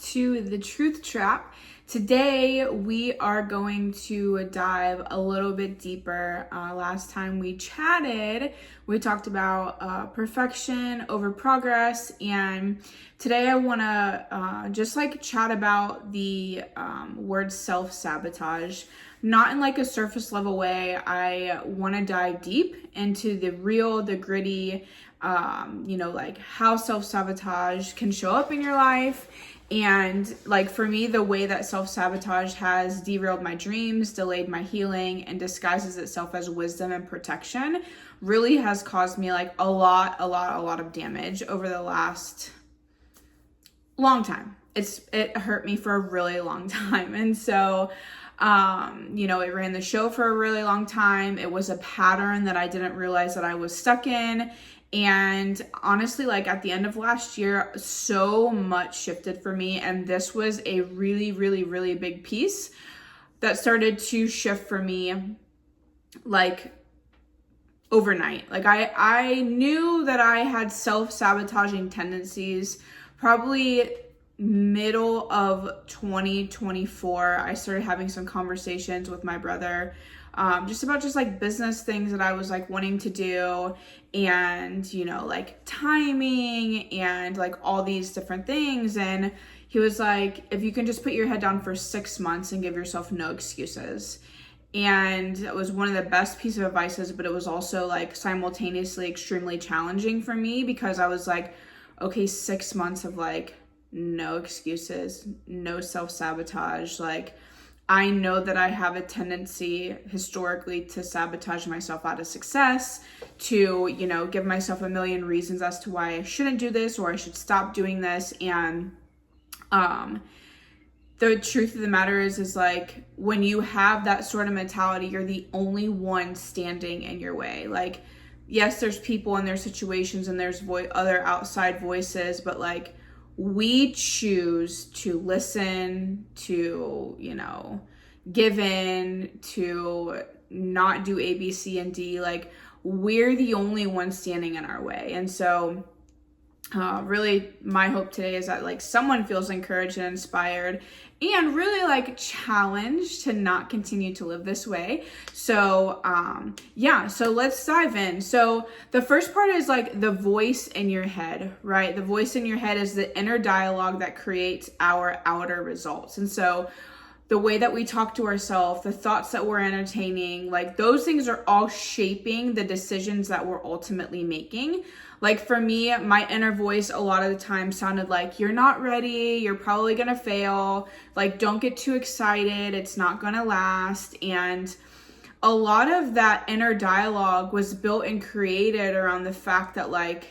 to the Truth Trap. Today we are going to dive a little bit deeper. Last time we chatted, we talked about perfection over progress, and today I want to just chat about the word self-sabotage. Not in a surface level way. I want to dive deep into the real, the gritty, how self-sabotage can show up in your life. And for me, the way that self-sabotage has derailed my dreams, delayed my healing, and disguises itself as wisdom and protection really has caused me a lot of damage over the last long time. It hurt me for a really long time. And so it ran the show for a really long time. It was a pattern that I didn't realize that I was stuck in. And honestly, at the end of last year, so much shifted for me. And this was a really, really, really big piece that started to shift for me overnight. I knew that I had self-sabotaging tendencies probably middle of 2024. I started having some conversations with my brother just about business things that I was wanting to do, and timing and all these different things. And he was like, if you can just put your head down for 6 months and give yourself no excuses. And it was one of the best pieces of advice, but it was also simultaneously extremely challenging for me, because I was okay, 6 months of no excuses, no self-sabotage. I know that I have a tendency historically to sabotage myself out of success, to, give myself a million reasons as to why I shouldn't do this or I should stop doing this. And the truth of the matter is when you have that sort of mentality, you're the only one standing in your way. Yes, there's people and there's situations and there's other outside voices, but we choose to listen, to, give in, to not do A, B, C, and D. We're the only ones standing in our way. And so really my hope today is that someone feels encouraged and inspired and really challenged to not continue to live this way. So so let's dive in. So the first part is the voice in your head, right? The voice in your head is the inner dialogue that creates our outer results. And so the way that we talk to ourselves, the thoughts that we're entertaining, those things are all shaping the decisions that we're ultimately making. For me, my inner voice a lot of the time sounded you're not ready, you're probably gonna fail, don't get too excited, it's not gonna last. And a lot of that inner dialogue was built and created around the fact that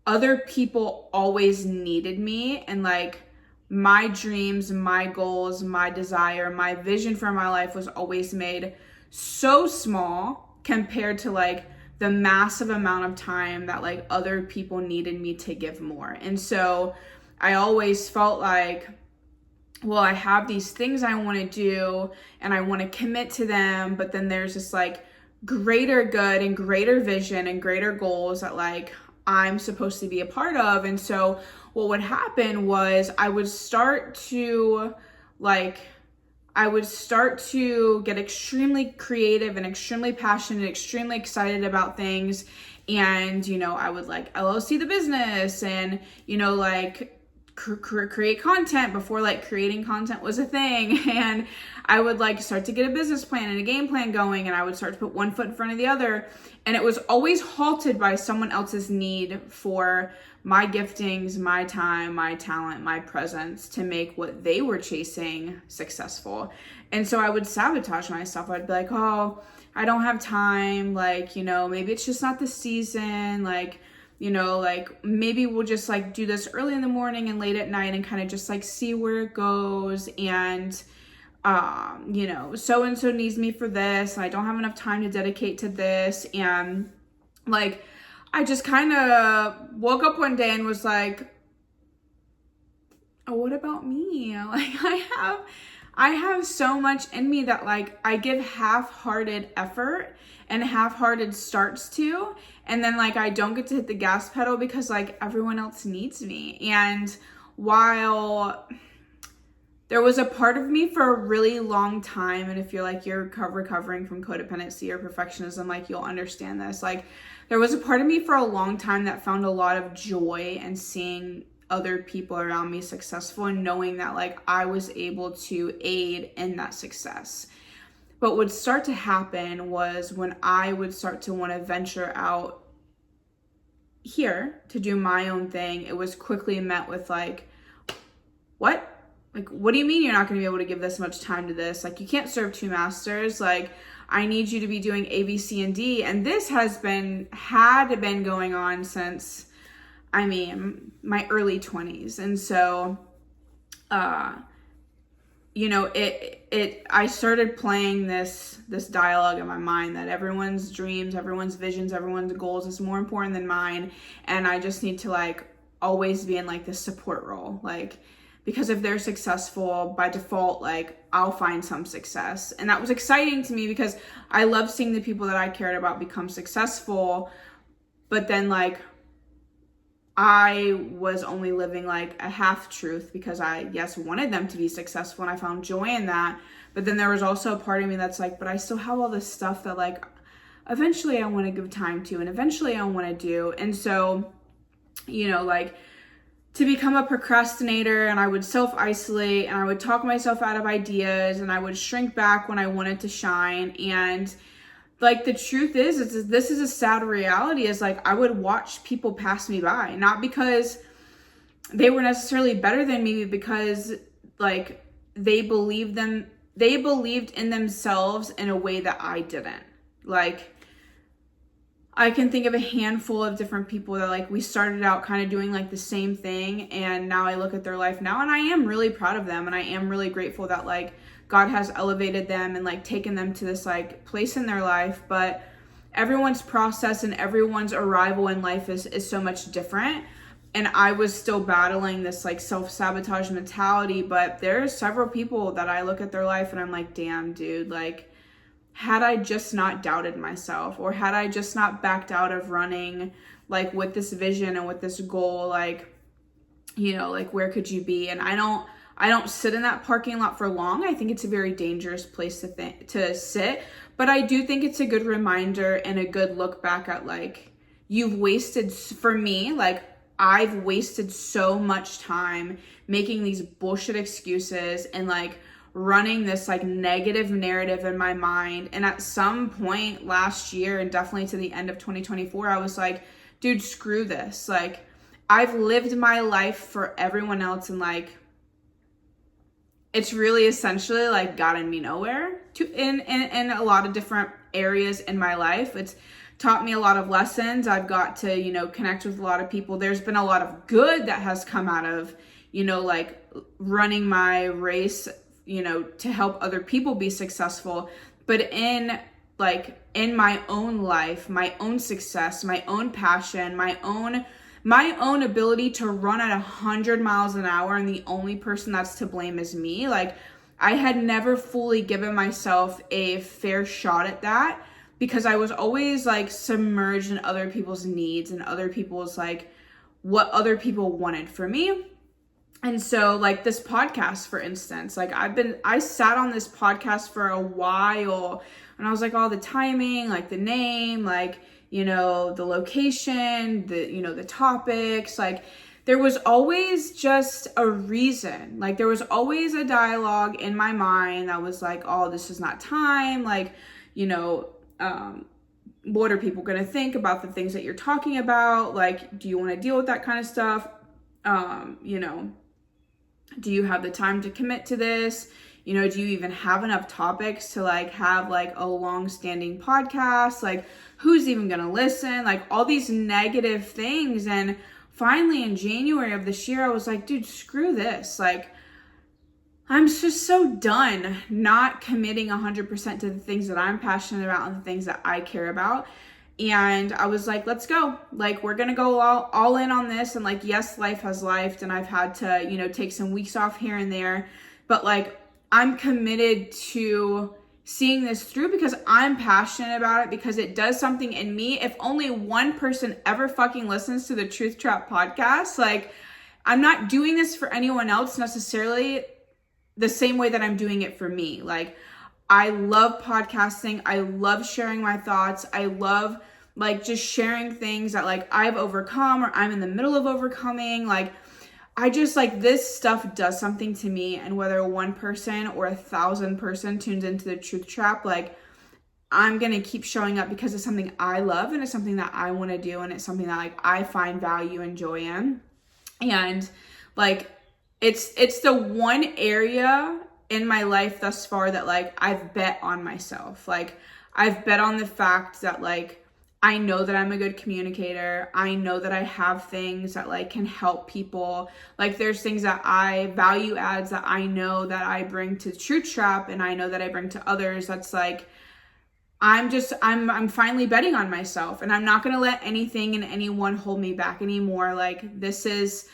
other people always needed me, and my dreams, my goals, my desire, my vision for my life was always made so small compared to the massive amount of time that other people needed me to give more. And so I always felt well, I have these things I want to do and I want to commit to them, but then there's this greater good and greater vision and greater goals that I'm supposed to be a part of. And so what would happen was I would start to get extremely creative and extremely passionate, extremely excited about things. And, I would LLC the business and, create content before creating content was a thing. And I would start to get a business plan and a game plan going, and I would start to put one foot in front of the other. And it was always halted by someone else's need for my giftings, my time, my talent, my presence to make what they were chasing successful. And so I would sabotage myself. I'd be oh, I don't have time. Maybe it's just not the season. Maybe we'll just do this early in the morning and late at night and kind of just see where it goes. And, so-and-so needs me for this, and I don't have enough time to dedicate to this. And I just kind of woke up one day and was oh, what about me? I have so much in me that I give half-hearted effort and half-hearted starts to, and then I don't get to hit the gas pedal because everyone else needs me. And while there was a part of me for a really long time, and if you're like, you're recovering from codependency or perfectionism, like you'll understand this. Like there was a part of me for a long time that found a lot of joy in seeing other people around me successful and knowing that like I was able to aid in that success. But what would start to happen was when I would start to want to venture out here to do my own thing, it was quickly met with like, what? Like, what do you mean you're not going to be able to give this much time to this? Like, you can't serve two masters. Like, I need you to be doing A, B, C, and D. And this had been going on since, I mean, my early 20s. And so, you know, I started playing this dialogue in my mind that everyone's dreams, everyone's visions, everyone's goals is more important than mine. And I just need to like always be in like this support role. Like, because if they're successful by default, like I'll find some success. And that was exciting to me because I love seeing the people that I cared about become successful. But then like I was only living like a half truth because I, yes, wanted them to be successful and I found joy in that. But then there was also a part of me that's like, but I still have all this stuff that like eventually I want to give time to and eventually I want to do. And so, you know, like to become a procrastinator, and I would self-isolate and I would talk myself out of ideas and I would shrink back when I wanted to shine. And like the truth is this is a sad reality, is like I would watch people pass me by, not because they were necessarily better than me, but because like they believed in themselves in a way that I didn't. Like I can think of a handful of different people that like we started out kind of doing like the same thing, and now I look at their life now and I am really proud of them, and I am really grateful that like God has elevated them and like taken them to this like place in their life. But everyone's process and everyone's arrival in life is so much different. And I was still battling this like self-sabotage mentality, but there are several people that I look at their life and I'm like, damn dude, like had I just not doubted myself, or had I just not backed out of running like with this vision and with this goal, like, you know, like where could you be? And I don't sit in that parking lot for long. I think it's a very dangerous place to sit, but I do think it's a good reminder and a good look back at like, for me, like I've wasted so much time making these bullshit excuses and like running this like negative narrative in my mind. And at some point last year, and definitely to the end of 2024, I was like, dude, screw this. Like I've lived my life for everyone else, and like it's really essentially like gotten me nowhere in a lot of different areas in my life. It's taught me a lot of lessons. I've got to, you know, connect with a lot of people. There's been a lot of good that has come out of, you know, like running my race, you know, to help other people be successful. But in my own life, my own success, my own passion, my own ability to run at 100 miles an hour, and the only person that's to blame is me. Like I had never fully given myself a fair shot at that, because I was always like submerged in other people's needs and other people's like what other people wanted for me. And so like this podcast, for instance, like I sat on this podcast for a while, and I was like, all the timing, like the name, like, you know, the location, the topics, like there was always just a reason. Like there was always a dialogue in my mind that was like, oh, this is not time. Like, you know, what are people going to think about the things that you're talking about? Like, do you want to deal with that kind of stuff? You know, do you have the time to commit to this? You know, do you even have enough topics to like have like a long-standing podcast? Like, who's even gonna listen? Like all these negative things. And finally in January of this year, I was like, dude, screw this. Like, I'm just so done not committing 100% to the things that I'm passionate about and the things that I care about. And I was like, let's go. Like, we're going to go all in on this. And like, yes, life has life, and I've had to, you know, take some weeks off here and there. But like, I'm committed to seeing this through because I'm passionate about it, because it does something in me. If only one person ever fucking listens to the Truth Trap podcast, like I'm not doing this for anyone else necessarily. the same way that I'm doing it for me. Like, I love podcasting. I love sharing my thoughts. I love like just sharing things that like I've overcome or I'm in the middle of overcoming. Like, I just like this stuff does something to me. And whether one person or 1,000 person tunes into the truth trap, like I'm going to keep showing up because it's something I love and it's something that I want to do. And it's something that like I find value and joy in. And like, it's the one area in my life thus far that like I've bet on myself. Like I've bet on the fact that like I know that I'm a good communicator. I know that I have things that like can help people. Like there's things that I value adds that I know that I bring to Truth Trap and I know that I bring to others. That's like, I'm finally betting on myself and I'm not going to let anything and anyone hold me back anymore. Like this is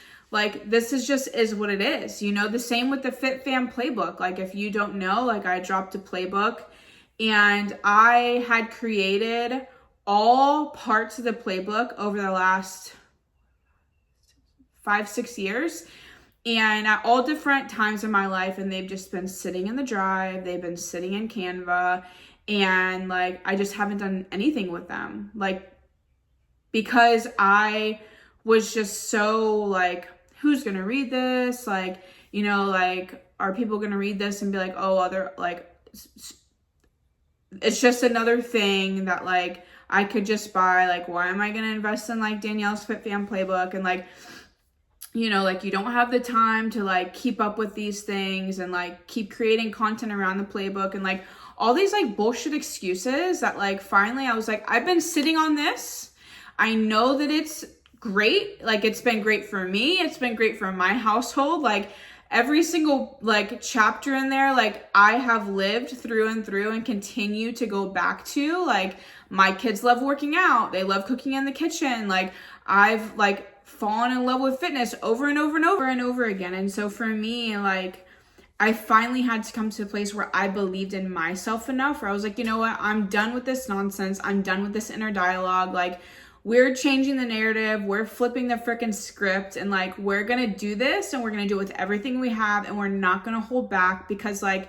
just is what it is. You know, the same with the Fit Fam playbook. Like if you don't know, like I dropped a playbook and I had created all parts of the playbook over the last 5-6 years and at all different times in my life, and they've just been sitting in the drive, they've been sitting in Canva, and like I just haven't done anything with them, like because I was just so like, who's gonna read this? Like, you know, like are people gonna read this and be like, oh, other like it's just another thing that like I could just buy. Like, why am I going to invest in like Danielle's Fit Fam playbook? And like, you know, like you don't have the time to like keep up with these things and like keep creating content around the playbook and like all these like bullshit excuses that like finally I was like, I've been sitting on this. I know that it's great. Like it's been great for me. It's been great for my household. Like every single like chapter in there, like I have lived through and through and continue to go back to. Like my kids love working out. They love cooking in the kitchen. Like I've like fallen in love with fitness over and over and over and over again. And so for me, like I finally had to come to a place where I believed in myself enough where I was like, you know what? I'm done with this nonsense. I'm done with this inner dialogue. Like we're changing the narrative. We're flipping the freaking script and like, we're going to do this and we're going to do it with everything we have. And we're not going to hold back because like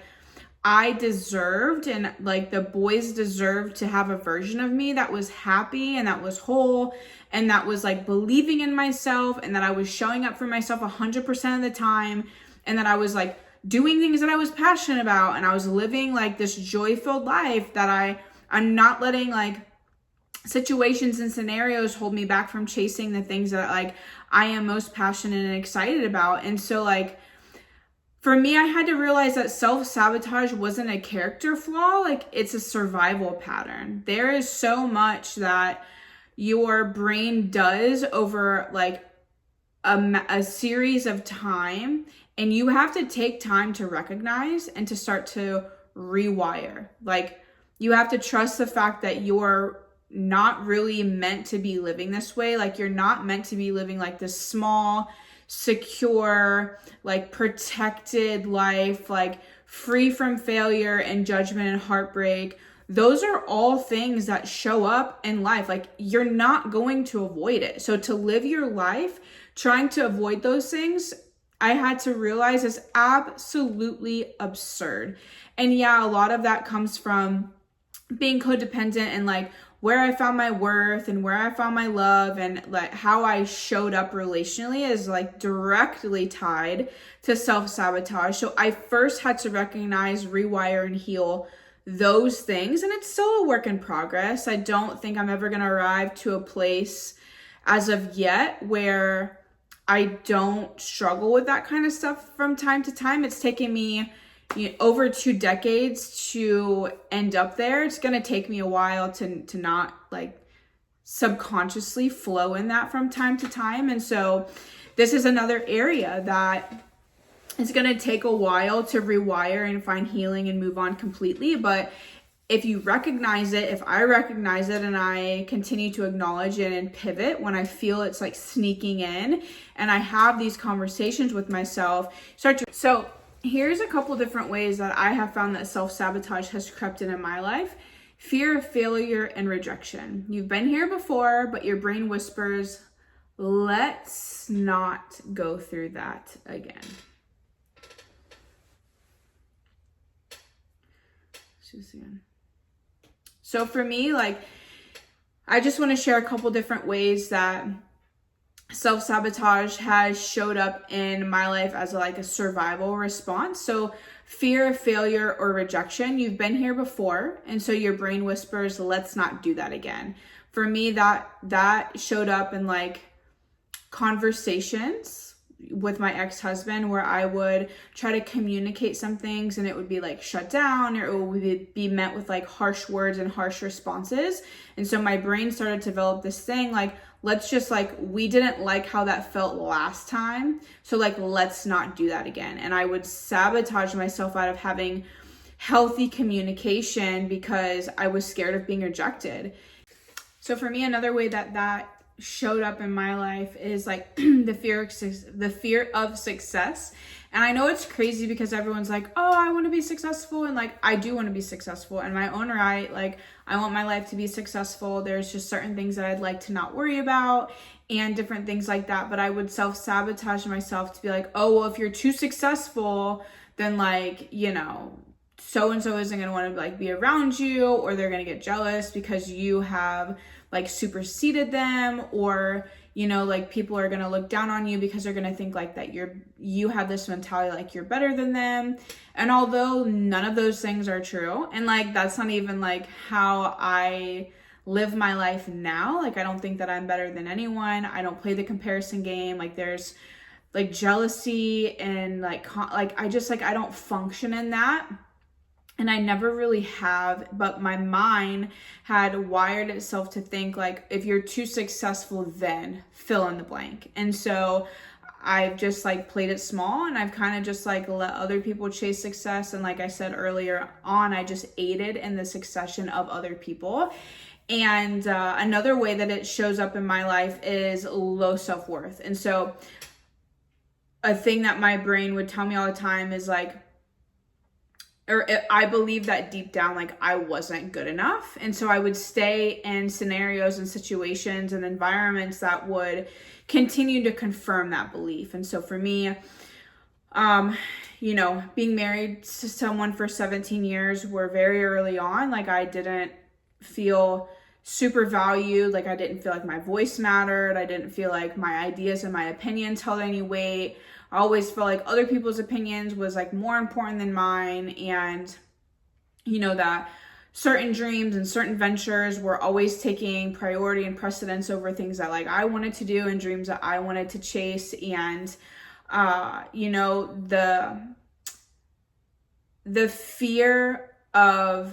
I deserved and like the boys deserved to have a version of me that was happy and that was whole and that was like believing in myself and that I was showing up for myself 100% of the time and that I was like doing things that I was passionate about and I was living like this joy-filled life that I'm not letting like situations and scenarios hold me back from chasing the things that like I am most passionate and excited about. And so like for me, I had to realize that self-sabotage wasn't a character flaw, like it's a survival pattern. There is so much that your brain does over like a series of time, and you have to take time to recognize and to start to rewire. Like you have to trust the fact that you're not really meant to be living this way. Like you're not meant to be living like this small, secure, like protected life, like free from failure and judgment and heartbreak. Those are all things that show up in life. Like you're not going to avoid it. So to live your life trying to avoid those things, I had to realize is absolutely absurd. And yeah, a lot of that comes from being codependent and like where I found my worth and where I found my love and like how I showed up relationally is like directly tied to self-sabotage. So I first had to recognize, rewire, and heal those things. And it's still a work in progress. I don't think I'm ever going to arrive to a place as of yet where I don't struggle with that kind of stuff from time to time. It's taken me over 2 decades to end up there. It's going to take me a while to not like subconsciously flow in that from time to time. And so this is another area that it's going to take a while to rewire and find healing and move on completely. But if you recognize it, if I recognize it and I continue to acknowledge it and pivot when I feel it's like sneaking in and I have these conversations with myself, so here's a couple different ways that I have found that self-sabotage has crept in my life. Fear of failure and rejection. You've been here before, but your brain whispers, let's not go through that again. do this again. So for me, like, I just want to share a couple different ways that self-sabotage has showed up in my life as like a survival response. So fear of failure or rejection, you've been here before, and so your brain whispers, let's not do that again. For me, that showed up in like conversations with my ex-husband where I would try to communicate some things and it would be like shut down, or it would be met with like harsh words and harsh responses. And so my brain started to develop this thing like, let's just like, we didn't like how that felt last time, so like, let's not do that again. And I would sabotage myself out of having healthy communication because I was scared of being rejected. So for me, another way that showed up in my life is like the fear of success. And I know it's crazy because everyone's like, oh, I want to be successful. And like, I do want to be successful in my own right. Like, I want my life to be successful. There's just certain things that I'd like to not worry about and different things like that. But I would self-sabotage myself to be like, oh, well, if you're too successful, then like, you know, so-and-so isn't going to want to like be around you, or they're going to get jealous because you have like superseded them, or, you know, like people are going to look down on you because they're going to think like that you have this mentality like you're better than them. And although none of those things are true, and like that's not even like how I live my life now, like I don't think that I'm better than anyone. I don't play the comparison game. Like there's like jealousy and like I just like I don't function in that. And I never really have, but my mind had wired itself to think like, if you're too successful, then fill in the blank. And so I've just like played it small, and I've kind of just like let other people chase success. And like I said earlier on, I just aided in the succession of other people. And another way that it shows up in my life is low self-worth. And so a thing that my brain would tell me all the time is like, I believe that deep down, like I wasn't good enough. And so I would stay in scenarios and situations and environments that would continue to confirm that belief. And so for me, you know, being married to someone for 17 years, were very early on, like I didn't feel super valued. Like I didn't feel like my voice mattered. I didn't feel like my ideas and my opinions held any weight. I always felt like other people's opinions was like more important than mine. And, you know, that certain dreams and certain ventures were always taking priority and precedence over things that like I wanted to do and dreams that I wanted to chase. And, you know, the fear of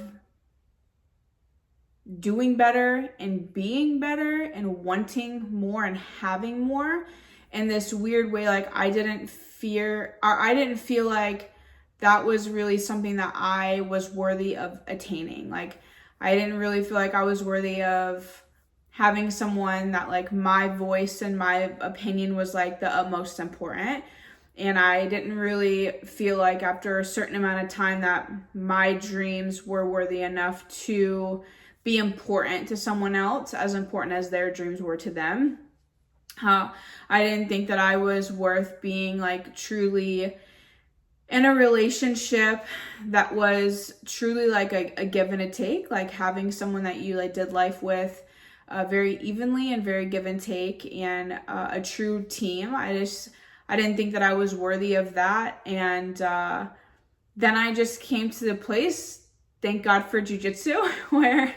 doing better and being better and wanting more and having more in this weird way, like I didn't feel like that was really something that I was worthy of attaining. Like I didn't really feel like I was worthy of having someone that like my voice and my opinion was like the utmost important. And I didn't really feel like after a certain amount of time that my dreams were worthy enough to be important to someone else, as important as their dreams were to them. I didn't think that I was worth being like truly in a relationship that was truly like a give and a take, like having someone that you like did life with very evenly and very give and take, and a true team. I didn't think that I was worthy of that. And then I just came to the place, thank God for jujitsu, where,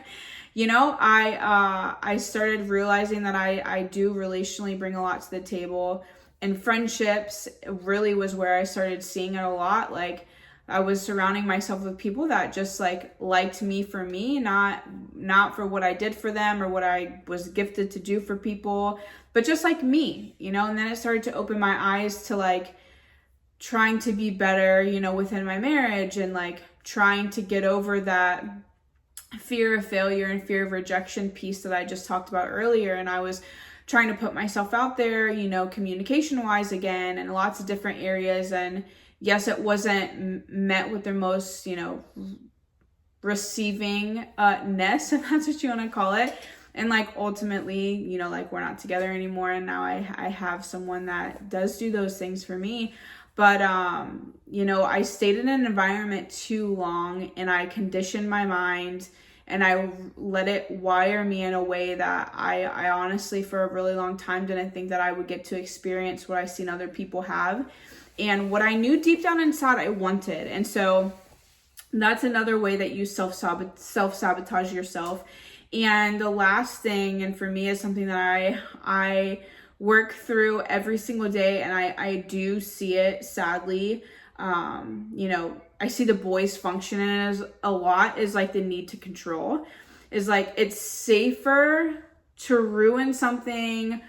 you know, I started realizing that I do relationally bring a lot to the table. And friendships really was where I started seeing it a lot. Like I was surrounding myself with people that just like liked me for me, not for what I did for them or what I was gifted to do for people, but just like me, you know. And then it started to open my eyes to like trying to be better, you know, within my marriage, and like trying to get over that fear of failure and fear of rejection piece that I just talked about earlier. And I was trying to put myself out there, you know, communication wise again, in lots of different areas. And yes, it wasn't met with the most, you know, receiving-ness, if that's what you want to call it. And like ultimately, you know, like we're not together anymore. And now I have someone that does do those things for me. But, I stayed in an environment too long, and I conditioned my mind, and I let it wire me in a way that I honestly, for a really long time, didn't think that I would get to experience what I've seen other people have, and what I knew deep down inside I wanted. And so that's another way that you self-sabotage yourself. And the last thing, and for me, is something that I work through every single day, and I do see it, sadly. I see the boys function in it as a lot, is like the need to control. Is like, it's safer to ruin something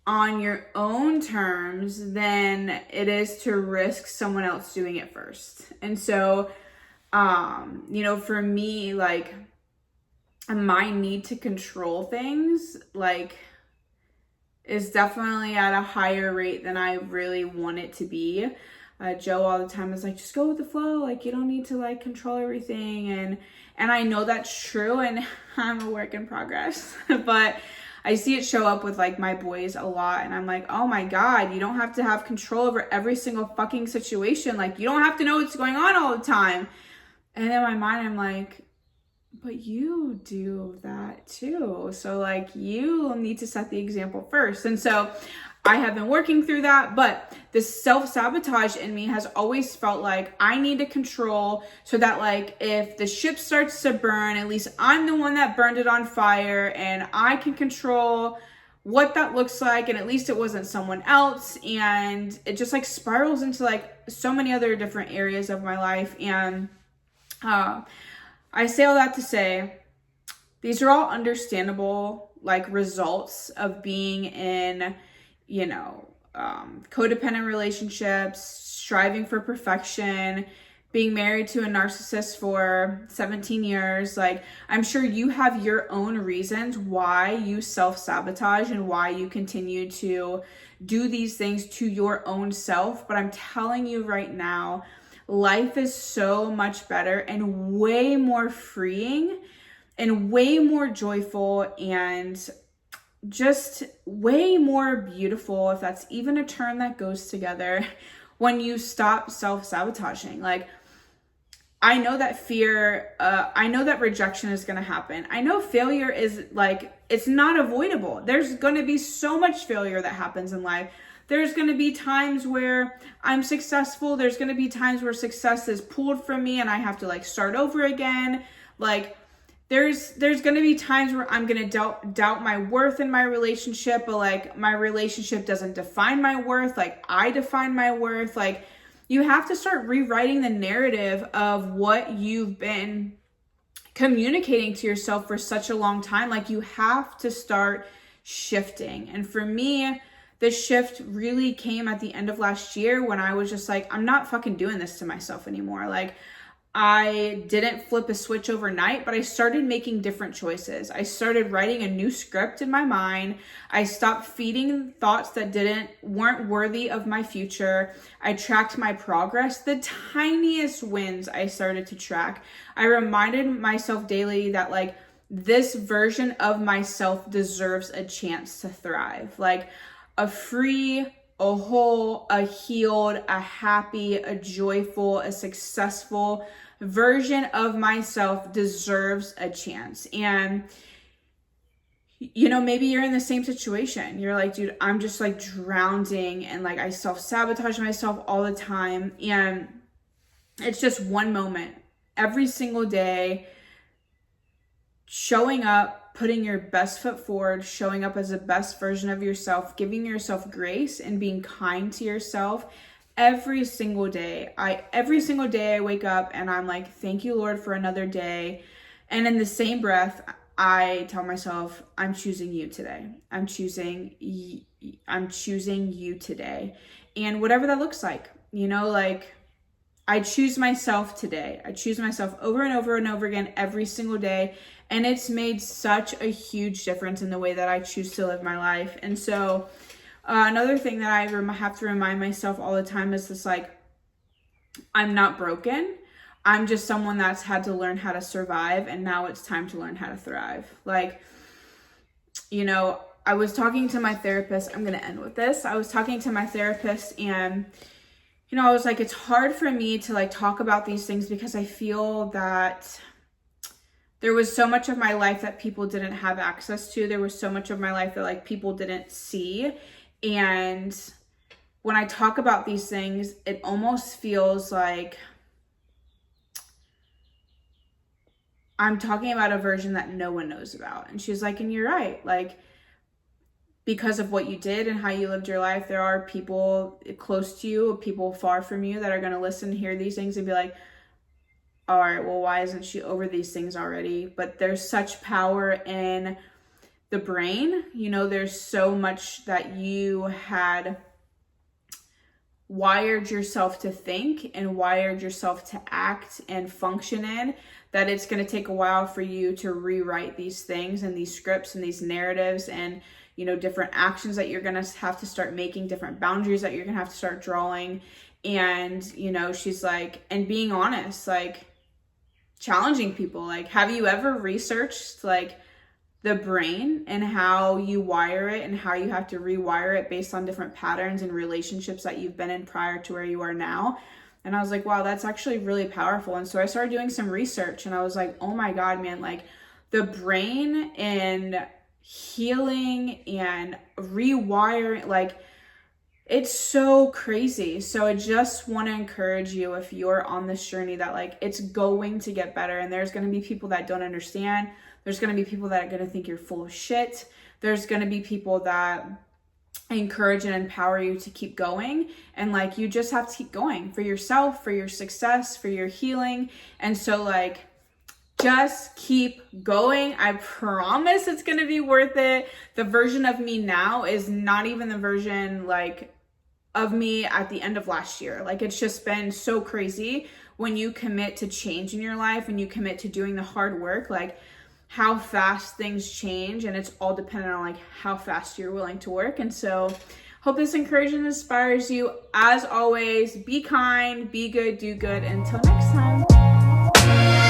on your own terms than it is to risk someone else doing it first. And so, for me, like, my need to control things, like, is definitely at a higher rate than I really want it to be. Joe all the time is like, just go with the flow. Like, you don't need to like control everything. And I know that's true, and I'm a work in progress, but I see it show up with like my boys a lot. And I'm like, oh my God, you don't have to have control over every single fucking situation. Like, you don't have to know what's going on all the time. And in my mind, I'm like, but you do that too. So like, you need to set the example first. And so I have been working through that, but the self-sabotage in me has always felt like I need to control, so that like, if the ship starts to burn, at least I'm the one that burned it on fire, and I can control what that looks like, and at least it wasn't someone else. And it just like spirals into like so many other different areas of my life. And I say all that to say, these are all understandable like results of being in, codependent relationships, striving for perfection, being married to a narcissist for 17 years. Like, I'm sure you have your own reasons why you self-sabotage and why you continue to do these things to your own self. But I'm telling you right now, life is so much better and way more freeing and way more joyful and just way more beautiful, if that's even a term that goes together, when you stop self-sabotaging. Like, I know that fear, I know that rejection is going to happen. I know failure is like, it's not avoidable. There's going to be so much failure that happens in life. There's going to be times where I'm successful. There's going to be times where success is pulled from me and I have to like start over again. Like, there's going to be times where I'm going to doubt my worth in my relationship, but like, my relationship doesn't define my worth. Like, I define my worth. Like, you have to start rewriting the narrative of what you've been communicating to yourself for such a long time. Like, you have to start shifting. And for me, the shift really came at the end of last year, when I was just like, I'm not fucking doing this to myself anymore. Like, I didn't flip a switch overnight, but I started making different choices. I started writing a new script in my mind. I stopped feeding thoughts that weren't worthy of my future. I tracked my progress. The tiniest wins I started to track. I reminded myself daily that like, this version of myself deserves a chance to thrive. Like, a free, a whole, a healed, a happy, a joyful, a successful version of myself deserves a chance. And, maybe you're in the same situation. You're like, dude, I'm just like drowning, and like, I self-sabotage myself all the time. And it's just one moment every single day, showing up, putting your best foot forward, showing up as the best version of yourself, giving yourself grace and being kind to yourself every single day. Every single day I wake up and I'm like, thank you, Lord, for another day. And in the same breath, I tell myself, I'm choosing you today. I'm choosing you today. And whatever that looks like, like, I choose myself today. I choose myself over and over and over again every single day. And it's made such a huge difference in the way that I choose to live my life. And so another thing that I have to remind myself all the time is this, like, I'm not broken. I'm just someone that's had to learn how to survive. And now it's time to learn how to thrive. Like, I was talking to my therapist. I'm going to end with this. I was talking to my therapist, and I was like, it's hard for me to like talk about these things because I feel that there was so much of my life that people didn't have access to. There was so much of my life that like people didn't see. And when I talk about these things, it almost feels like I'm talking about a version that no one knows about. And she's like, and you're right. Like, because of what you did and how you lived your life, there are people close to you, people far from you that are going to listen, hear these things and be like, all right, well, why isn't she over these things already? But there's such power in the brain. There's so much that you had wired yourself to think and wired yourself to act and function in, that it's going to take a while for you to rewrite these things and these scripts and these narratives and different actions that you're going to have to start making, different boundaries that you're going to have to start drawing. And she's like, and being honest, like challenging people, like, have you ever researched like the brain and how you wire it and how you have to rewire it based on different patterns and relationships that you've been in prior to where you are now? And I was like, wow, that's actually really powerful. And so I started doing some research and I was like, oh my God, man, like the brain and healing and rewiring, like it's so crazy. So I just want to encourage you, if you're on this journey, that like it's going to get better. And there's going to be people that don't understand. There's going to be people that are going to think you're full of shit. There's going to be people that encourage and empower you to keep going. And like, you just have to keep going for yourself, for your success, for your healing. And so like, just keep going. I promise it's going to be worth it. The version of me now is not even the version like of me at the end of last year. Like, it's just been so crazy when you commit to change in your life and you commit to doing the hard work, like how fast things change. And it's all dependent on like how fast you're willing to work. And so hope this encourages and inspires you. As always, be kind, be good, do good. Until next time.